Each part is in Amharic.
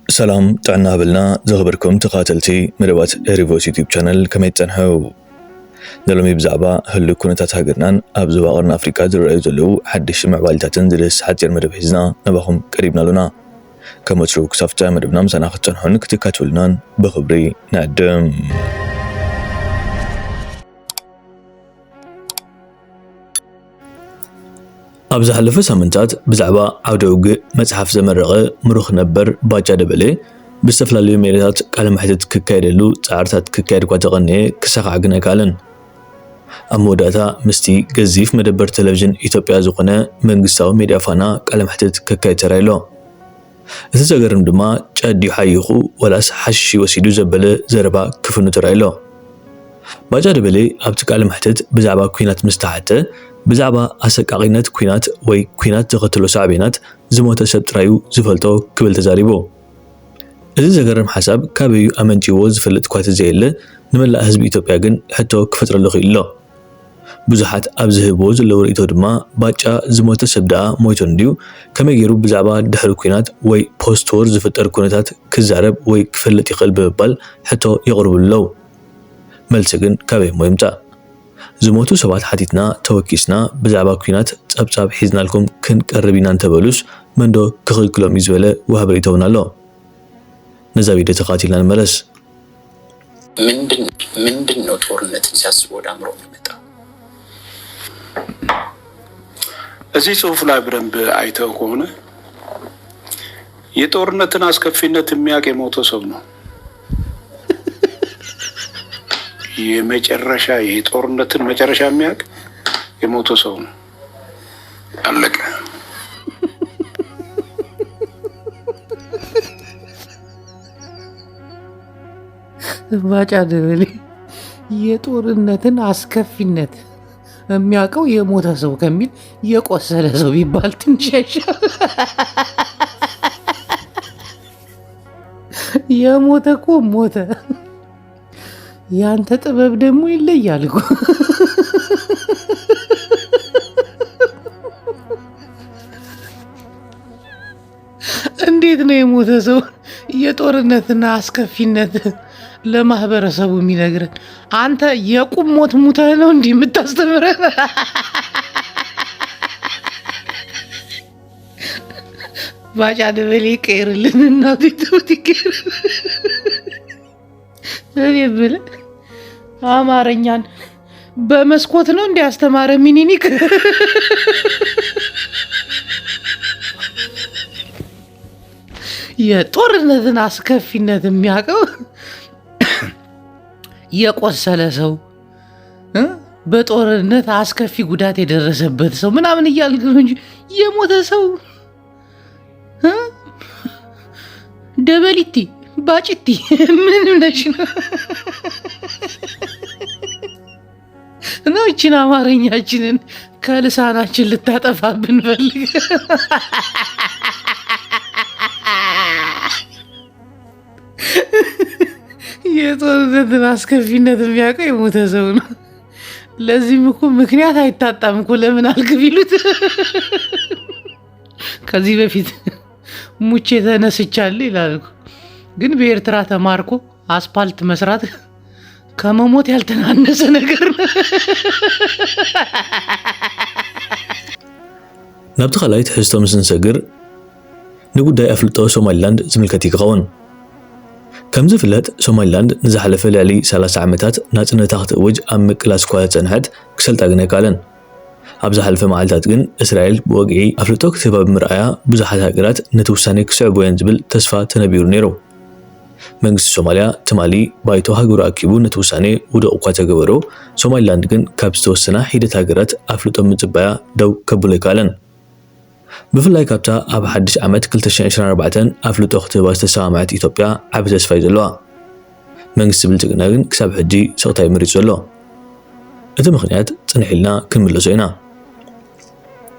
سلام تعنا بلنا زغبركم تقاتلتي مدبات ريفوس يوتيوب شانل كما يتنحو دلومي بزعبا هلو كونتات هاقرنان أبزوا غرنا أفريكا درائيو زلو حدش معوالتاتن درس حتير مدب حزنا نباهم قريبنا لنا كما تروك صفتا مدبنا مسانا خطنحون كتكاتولنان بخبري نعدم أبز حلفة سامنتات بزعبا عودوغ متحف زمرغة مروخ نبر باجا دبلي بستفلاليو ميريتات كالم حدد ككايدلو تعارتات ككايد كواتغني كساق عقنا كالن أموداتا مستي قزيف مدبر تلفزيون إثيوبيا زوقنا منقصاو ميديا فانا كالم حدد ككايد ترايلو إتزاقرم دما جاديو حايخو ولاس حشي وسيدو زبالة زربا كفنو ترايلو باجا دبلي أبت كالم حدد بزعبا كوينات مستحته بزعبا أسقاقينات كوينات وي كوينات تقتلو صعبينات زموت سب ترايو زفلتو كبل تزاريبو إذا زغرم حساب كابيو أمنجيو زفلت كوات زيله نملا حزب إثيوبيا ግን حتى كفتر له خيلو ብዙሓት ኣብ ዝህቦ ዘለዎ ርእይቶ ድማ ባጫ ዝሞተ ሰብ ደኣ ሞይቶ እንድዩ ከመይ ገይሩ ብዛዕባ ድሕሪ ኩናት ወይ ፖስት ዎር ዝፍጠር ኩነታት ክዛረብ ወይ ክፈልጥ ይኽእል ብምባል ሕቶ የቕርብለው መልሲ ግን ካበይ ሞ ይምፃ ዝሞቱ ሰባት ሓቲትና ተወኪስና ብዛዕባ ኩናት ጸብጻብ ሒዝናልኩም ክንቀርብ ኢና እንተበሉስ መንዶ ክኽልክሎም እዩ ዝበለ ወሃብ ርእይቶውን ኣሎ ነዛ ቪድዮ ተኸታቲልና ንመለስ ምንድን ነው ጦርነትን ሲያስብ ወደ አእምሮ የሚመጣ እዚህ ጽሑፍ ላይ በደንብ አይተው ከሆነ የጦርነትን አስከፊነት የሚያውቅ የሞተ ሰው ነው የመጨረሻ የጦርነትን መጨረሻ የሚያውቅ የሞተ ሰው ነው አለቀ ባጫ ደበሌ የጦርነትን አስከፊነት የሚያውቀው የሞተ ሰው ከሚል የቆሰለ ሰው ቢባል ትንሽ የሞተ እኮ ሞተ ያንተ ጥበብ ደግሞ ይለያል እኮ እንዴት ነው የሞተ ሰው የጦርነትና አስከፊነት ለማህበረሰቡ የሚነግረን አንተ የቁም ሞት ሙተህ ነው እንዴ የምታስተምረን ባጫ ደበሌ ቀይርልን እናቴ ትውት ይቀር ለኔ አማርኛን በመስኮት ነው እንዴ ያስተማረ ሚኒኒክ የጦርነትን አስከፊነት የሚያውቀው የቆሰለ ሰው በጦርነት አስከፊ ጉዳት የደረሰበት ሰው ምናምን እያልክ ነው እንጂ የሞተ ሰው ደበሊቲ ባጭቲ ምን ነሽ ነው እቺን አማርኛችንን ከልሳናችን ልታጠፋብን ፈልግ የጦርነትን አስከፊነት የሚያውቀው የሞተ ሰው ነው ለዚህም እኮ ምክንያት አይታጣም እኮ ለምን አልክ ቢሉት ከዚህ በፊት ሙቼ ተነስቻለሁ ይላል ግን በኤርትራ ተማርኮ አስፓልት መስራት ከመሞት ያልተናነሰ ነገር ነው ናብቲ ኻልኣይ ትሕዝቶ ምስ ንሰግር ንጉዳይ ኣፍልጦ ሶማሊላንድ ዝምልከት ይኸውን ከም ዝፍለጥ ሶማሊላንድ ንዝሓለፈ ልዕሊ 30 ዓመታት ናጽነታ ክትእውጅ ኣብ ምቅላስ እኳ ፀንሐት ክሰልጣ ግን ኣይከኣለን ኣብ ዝሓለፈ መዓልትታት ግን እስራኤል ብወግዒ ኣፍልጦ ክትህባ ብምርኣያ ብዙሓት ሃገራት ነቲ ውሳነ ክስዕብዎ እየን ዝብል ተስፋ ተነቢሩ ነይሩ መንግስቲ ሶማልያ ትማሊ ባይቶ ሃገሩ ኣኪቡ ነቲ ውሳነ ውድቕ እኳ ተገበሮ ሶማሊላንድ ግን ካብ ዝተወሰና ሂደት ሃገራት ኣፍልጦ ምጽባያ ደው ከብሎ ኣይከኣለን ብፍላይ ካብታ ኣብ ሓድሽ ዓመት 2024 ኣፍልጦ ክትህባ ዝተሰማዕት ኢትዮጵያ ዓብ ተስፋ እዩ ዘለዋ መንግስቲ ብልጽግና ግን ክሳብ ሕጂ ስቕታይ መሪጹ ዘሎ እቲ ምኽንያት ጽንሕ ኢልና ክንምለሶ ኢና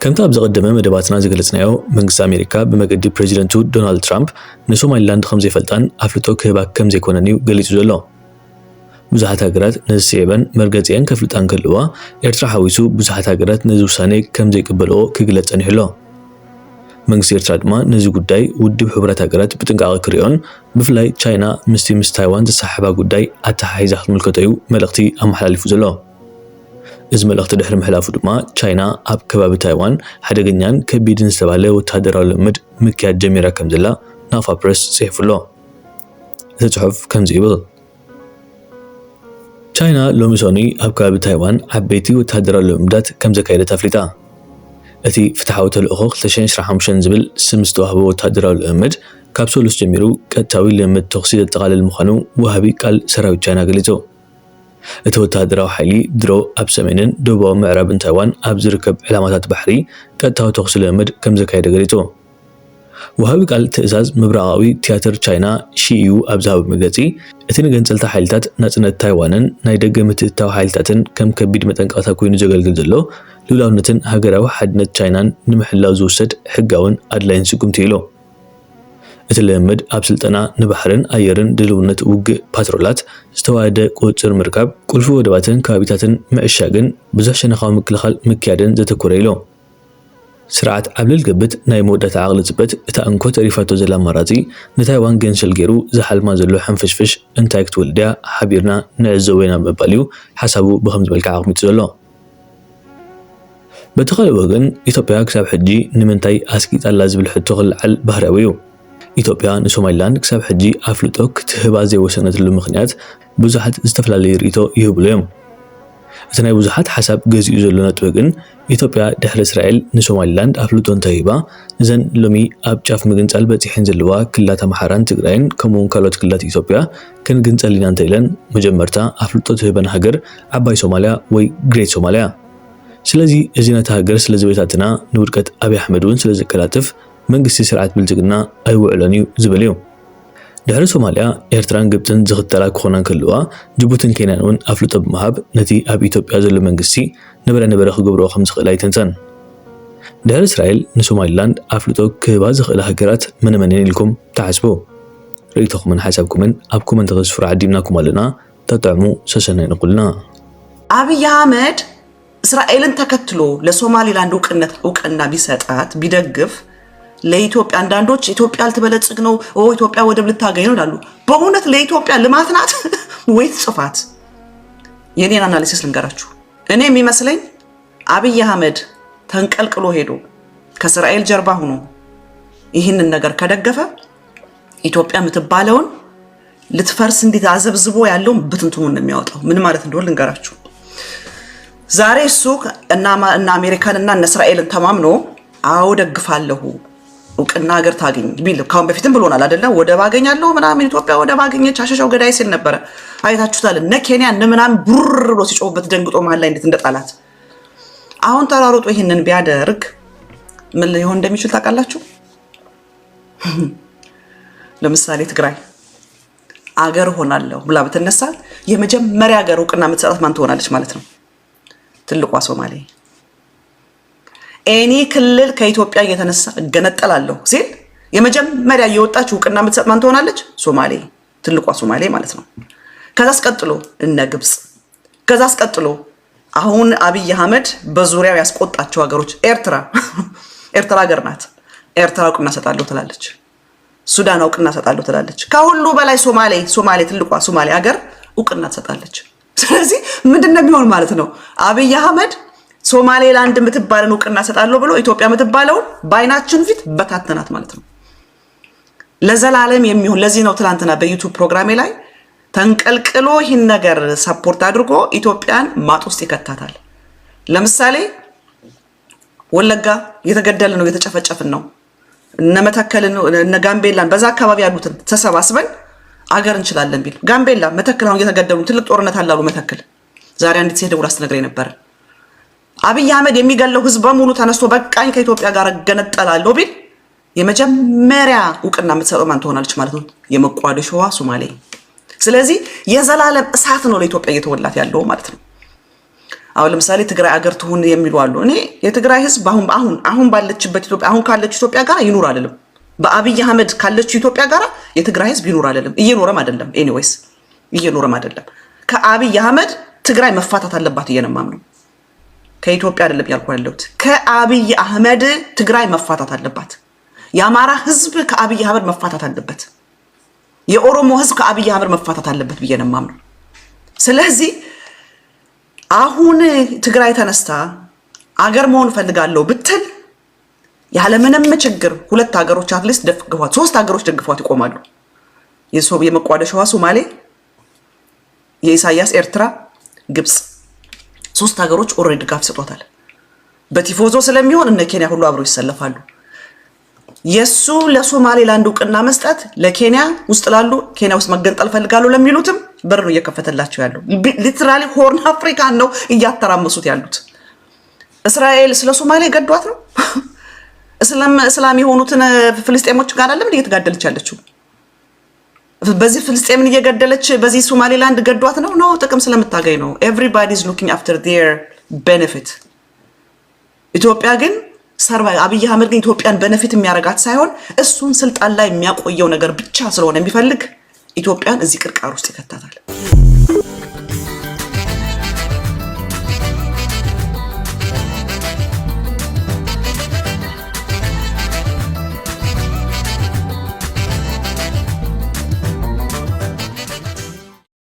ከምታ ኣብ ዝቐደመ መደባትና ዝገለጽናዮ መንግስቲ ኣሜሪካ ብመገዲ ፕሬዚደንቱ ዶናልድ ትራምፕ ንሶማሊላንድ ከም ዘይፈልጣን ኣፍልጦ ክህባ ከም ዘይኮነን እዩ ገሊጹ ዘሎ ብዙሓት ሃገራት ነዚ ስዒበን መርገጺአን ከፍልጣን ከልዋ ኤርትራ ሓዊሱ ብዙሓት ሃገራት ነዚ ውሳነ ከም ዘይቅበልኦ ክግለጽ ፀኒሑ ኣሎ መንግስቲ ኤርትራ ድማ ነዚ ጉዳይ ውድብ ሕብረት ሃገራት ብጥንቃቐ ክሪኦን ብፍላይ ቻይና ምስ ታይዋን ዘሳሓባ ጉዳይ ኣተሓሒዛ ክትምልከቶ እዩ መልእኽቲ ኣመሓላሊፉ ዘሎ እዚ መልእኽቲ ድሕሪ ምሕላፉ ድማ ቻይና ኣብ ከባቢ ታይዋን ሓደገኛን ከቢድን ዝተባለ ወተሃደራዊ ልምምድ ምክያድ ጀሚራ ከም ዘላ ናቅፋ ፕረስ ጽሒፉሎ እቲ ጽሑፍ ከምዚ ይብል ቻይና ሎሚ ሰኒ ኣብ ከባቢ ታይዋን ዓበይቲ ወተሃደራዊ ልምምዳት ከም ዘካየደት ኣፍሊጣ እቲ ፍትሓዊ ተልእኾ 2025 ዝብል ስም ዝተዋህቦ ወተሃደራዊ ልምምድ ካብ ሶሉስ ጀሚሩ ቀጥታዊ ልምምድ ተኽሲ ዘጠቓልል ምዃኑ ወሃቢ ቃል ሰራዊት ቻይና ገሊጹ እቲ ወተሃደራዊ ሓይሊ ድሮ ኣብ ሰሜንን ደቡባዊ ምዕራብን ታይዋን ኣብ ዝርከብ ዕላማታት ባሕሪ ቀጥታዊ ተኽሲ ልምምድ ከም ዘካየደ ገሊጹ ወሃቢ ቃል ትእዛዝ ምብራቃዊ ቲያትር ቻይና ሺዩ ኣብ ዝሃበ መግለጺ እቲ ንገንጸልታ ሓይልታት ናጽነት ታይዋንን ናይ ደገ ምትእትታዊ ሓይልታትን ከም ከቢድ መጠንቀቕታ ኮይኑ ዘገልግል ዘሎ ልኡላውነትን ሃገራዊ ሓድነት ቻይናን ንምሕላው ዝውሰድ ሕጋውን ኣድላይን ስጉምቲ ኢሉ እቲ ልምምድ ኣብ ስልጠና ንባሕርን ኣየርን ድልውነት ውግእ ፓትሮላት ዝተዋሃደ ቁፅር ምርካብ ቁልፊ ወደባትን ከባቢታትን ምዕሻግን ብዙሕ ሸነኻዊ ምክልኻል ምክያድን ዘተኮረ ኢሉ ስርዓት ዓብልል ገብት ናይ መወዳእታ ዓቕሊ ጽበት እታ እንኮ ተሪፋቶ ዘላ ኣማራጺ ንታይዋን ገንሸል ገይሩ ዝሓልማ ዘሎ ሕንፍሽፍሽ እንታይ ክትወልድያ ሓቢርና ንዕዘብ ኢና ምባል እዩ ሓሳቡ ብኸምዚ መልክዕ ኣቕሚጡ ዘሎ በቲ ካልእ ወገን ኢትዮጵያ ክሳብ ሕጂ ንምንታይ ኣስቂጣላ ዝብል ሕቶ ክልዓል ባህርያዊ እዩ ኢትዮጵያ ንሶማሊላንድ ክሳብ ሕጂ ኣፍልጦ ክትህባ ዘይወሰነትሉ ምኽንያት ብዙሓት ዝተፈላለዩ ርእይቶ ይህብሉ እዮም እቲ ናይ ብዙሓት ሓሳብ ገዚኡ ዘሎ ነጥቢ ግን ኢትዮጵያ ድሕሪ እስራኤል ንሶማሊላንድ ኣፍልጦ እንተሂባ እዘን ሎሚ ኣብ ጫፍ ምግንጻል በፂሕን ዘለዋ ክልላት ኣምሓራን ትግራይን ከምኡውን ካልኦት ክልላት ኢትዮጵያ ክንግንጸል ኢና እንተኢለን መጀመርታ ኣፍልጦ ትህበን ሃገር ዓባይ ሶማልያ ወይ ግሬት ሶማልያ ስለዚ እዚ ነታ ሃገር ስለ ዝበታትና ንውድቀት ኣብይ ኣሕመድ እውን ስለ ዘቀላጥፍ መንግስቲ ስርዓት ብልጽግና ኣይውዕሎን እዩ ዝብል እዩ ድሕሪ ሶማልያ ኤርትራን ግብፅን ዝኽተላ ክኾናን ከልዋ ጅቡትን ኬንያን እውን ኣፍልጦ ብምሃብ ነቲ ኣብ ኢትዮጵያ ዘሎ መንግስቲ ነበረ ክገብርኦ ከም ዝኽእል ኣይትንተን ድሕሪ እስራኤል ንሶማሊላንድ ኣፍልጦ ክህባ ዝኽእላ ሃገራት መነመን ኢልኩም ተሓስቡ ርእይቶኹምን ሓሳብኩምን ኣብ ኮመንት ተስፍሩ ዓዲምናኩም ኣለና ተጠዕሙ ሰሰናይ ንቁልና አብይ አህመድ እስራኤልን ተከትሎ ለሶማሊላንድ እውቅና ቢሰጣት ቢደግፍ ለኢትዮጵያ አንዳንዶች ኢትዮጵያ አልተበለጽግ ነው ኢትዮጵያ ወደብ ልታገኝ ነው ይላሉ በእውነት ለኢትዮጵያ ልማት ናት ወይ ጽፋት የኔን አናሊሲስ ልንገራችሁ እኔ የሚመስለኝ አብይ አህመድ ተንቀልቅሎ ሄዶ ከእስራኤል ጀርባ ሆኖ ይህንን ነገር ከደገፈ ኢትዮጵያ ምትባለውን ልትፈርስ እንዴት አዘብዝቦ ያለው ብትንቱን ነው የሚያወጣው ምን ማለት እንደሆነ ልንገራችሁ ዛሬ እሱ እና አሜሪካን እና እስራኤልን ተማምኖ አው ደግፋለሁ እውቅና ሀገር ታገኝ ቢል ካሁን በፊትም ብሎናል አይደለ ወደብ አገኛለሁ ምናምን ኢትዮጵያ ወደብ አገኘች አሸሻው ገዳይ ሲል ነበር አይታችሁታል እነ ኬንያ እነ ምናምን ቡር ብሎ ሲጮህበት ደንግጦ መሃል ላይ እንዴት እንደጣላት አሁን ተራሮጦ ይሄንን ቢያደርግ ምን ሊሆን እንደሚችል ታውቃላችሁ ለምሳሌ ትግራይ አገር ሆናለሁ ብላ በተነሳ የመጀመሪያ ሀገር እውቅና የምትሰጣት ማን ትሆናለች ማለት ነው ትልቋ ሶማሌ ኤኒ ክልል ከኢትዮጵያ እየተነሳ ገነጠላለሁ ሲል የመጀመሪያ የወጣች እውቅና የምትሰጥ ማን ትሆናለች ሶማሌ ትልቋ ሶማሌ ማለት ነው ከዛስ ቀጥሎ እነ ግብጽ ከዛስ ቀጥሎ አሁን አብይ አህመድ በዙሪያው ያስቆጣቸው ሀገሮች ኤርትራ ሀገር ናት ኤርትራ እውቅና ሰጣለሁ ትላለች ሱዳን እውቅና ሰጣለሁ ትላለች ከሁሉ በላይ ሶማሌ ትልቋ ሶማሌ ሀገር እውቅና ትሰጣለች ስለዚህ ምንድነው የሚሆን ማለት ነው አብይ አህመድ ሶማሌላንድ ምትባልን እውቅና ሰጣለሁ ብሎ ኢትዮጵያ ምትባለው ባይናችን ፊት በታተናት ማለት ነው ለዘላለም የሚሆን ለዚህ ነው ትላንትና በዩቲዩብ ፕሮግራሜ ላይ ተንቀልቅሎ ይህን ነገር ሰፖርት አድርጎ ኢትዮጵያን ማጥ ውስጥ ይከታታል ለምሳሌ ወለጋ የተገደለ ነው የተጨፈጨፈን ነው እነ መተከልን እነ ጋምቤላን በዛ አካባቢ ያሉትን ተሰባስበን አገር እንችላለን ቢል ጋምቤላ መተከል አሁን የተገደሉ ትልቅ ጦርነት አላሉ መተከል ዛሬ አንዲት ሴት ደውላ ስትነግረኝ ነበር አብይ አህመድ የሚገለው ህዝብ በሙሉ ተነስቶ በቃኝ ከኢትዮጵያ ጋር ገነጠላለሁ ቢል የመጀመሪያ እውቅና የምትሰጠው ማን ትሆናለች ማለት ነው የመቋደሾዋ ሶማሌ ስለዚህ የዘላለም እሳት ነው ለኢትዮጵያ እየተወላት ያለው ማለት ነው አሁን ለምሳሌ ትግራይ አገር ትሁን የሚሉ አሉ እኔ የትግራይ ህዝብ አሁን ባለችበት ኢትዮጵያ አሁን ካለች ኢትዮጵያ ጋር ይኑር አይደለም በአብይ አህመድ ካለች ኢትዮጵያ ጋር የትግራይ ህዝብ ይኑር አይደለም እየኖረም አይደለም ኤኒዌይስ እየኖረም አይደለም ከአብይ አህመድ ትግራይ መፋታት አለባት እየነማም ነው ከኢትዮጵያ አይደለም ያልኩ ያለሁት ከአብይ አህመድ ትግራይ መፋታት አለባት የአማራ ህዝብ ከአብይ አህመድ መፋታት አለበት። የኦሮሞ ህዝብ ከአብይ አህመድ መፋታት አለበት ብዬ ነው የማምነው። ስለዚህ አሁን ትግራይ ተነስታ አገር መሆን ፈልጋለሁ ብትል ያለምንም ችግር ሁለት ሀገሮች አትሊስት ደግፏት፣ ሶስት ሀገሮች ደግፏት ይቆማሉ። የመቋደሻዋ ሶማሌ፣ የኢሳያስ ኤርትራ፣ ግብጽ ሶስት ሀገሮች ኦሬዲ ድጋፍ ሰጥቷታል። በቲፎዞ ስለሚሆን እነ ኬንያ ሁሉ አብረው ይሰለፋሉ። የሱ ለሶማሌላንድ እውቅና መስጠት ለኬንያ ውስጥ ላሉ ኬንያ ውስጥ መገንጠል ፈልጋለሁ ለሚሉትም በር ነው እየከፈተላቸው ያለው። ሊትራሊ ሆርን አፍሪካን ነው እያተራመሱት ያሉት። እስራኤል ስለ ሶማሌ ገዷት ነው እስላም የሆኑትን ፍልስጤሞች ጋር አይደለም እየተጋደለች ያለችው። በዚህ ፍልስጤምን እየገደለች በዚህ ሶማሌላንድ ገዷት ነው ጥቅም ስለምታገኝ ነው። everybody is looking after their benefit። ኢትዮጵያ ግን ሰርቫይ አብይ አህመድ ግን ኢትዮጵያን ቤኔፊት የሚያረጋት ሳይሆን እሱን ስልጣን ላይ የሚያቆየው ነገር ብቻ ስለሆነ የሚፈልግ ኢትዮጵያን እዚህ ቅርቃር ውስጥ ይከታታል።